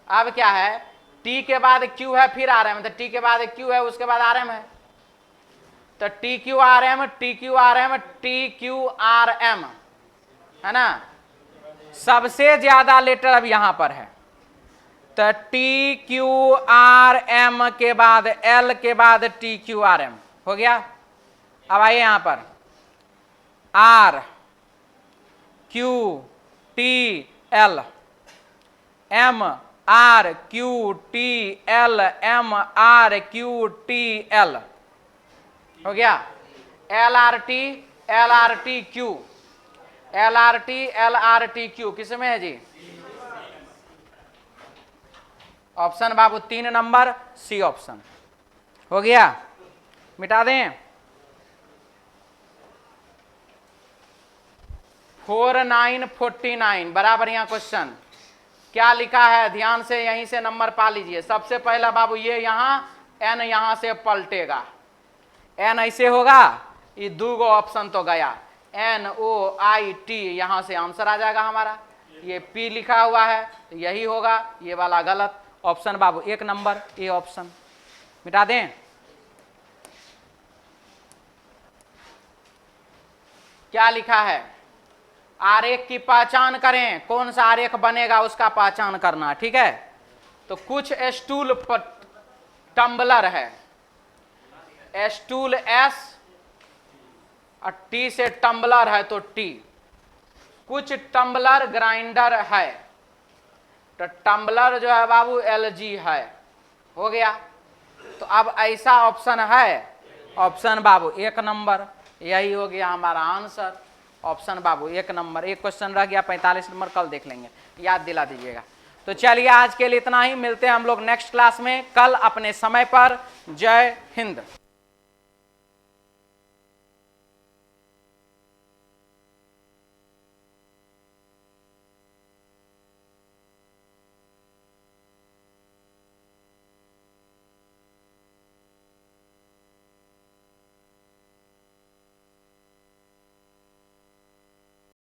अब क्या है? T के बाद Q है, फिर RM, तो T के बाद Q है, उसके बाद RM है, तो TQRM, TQRM, TQRM है ना। सबसे ज्यादा लेटर अब यहां पर है, तो TQRM के बाद L के बाद TQRM हो गया। अब आइए यहां पर R Q T L, M R Q T L, M R Q T L हो गया। LRT, LRT Q, LRT, LRT Q किस में है जी? ऑप्शन बाबू 3 नंबर सी ऑप्शन हो गया। मिटा दें। 4949 बड़ा बढ़िया क्वेश्चन। क्या लिखा है? ध्यान से यहीं से नंबर पा लीजिए। सबसे पहला बाबू ये यहां n यहां से पलटेगा, n ऐसे होगा, ये 2 गो ऑप्शन तो गया, NOIT यहां से आंसर आ जाएगा हमारा। ये P लिखा हुआ है तो यही होगा, ये वाला गलत। ऑप्शन बाबू 1 नंबर ए ऑप्शन। मिटा दें। क्या लिखा है? आरेख की पहचान करें, कौन सा आरेख बनेगा उसका पहचान करना, ठीक है। तो कुछ स्टूल पर टम्बलर है, स्टूल एस और टी से टम्बलर है तो टी। कुछ टम्बलर ग्राइंडर है, तो टम्बलर जो है बाबू एलजी है। हो गया। तो अब ऐसा ऑप्शन है, ऑप्शन बाबू 1 नंबर, यही हो गया हमारा आंसर। ऑप्शन बाबू 1 नंबर। एक क्वेश्चन रह गया 45 नंबर, कल देख लेंगे, याद दिला दीजिएगा। तो चलिए आज के लिए इतना ही, मिलते हैं हम लोग नेक्स्ट क्लास में कल अपने समय पर। जय हिंद।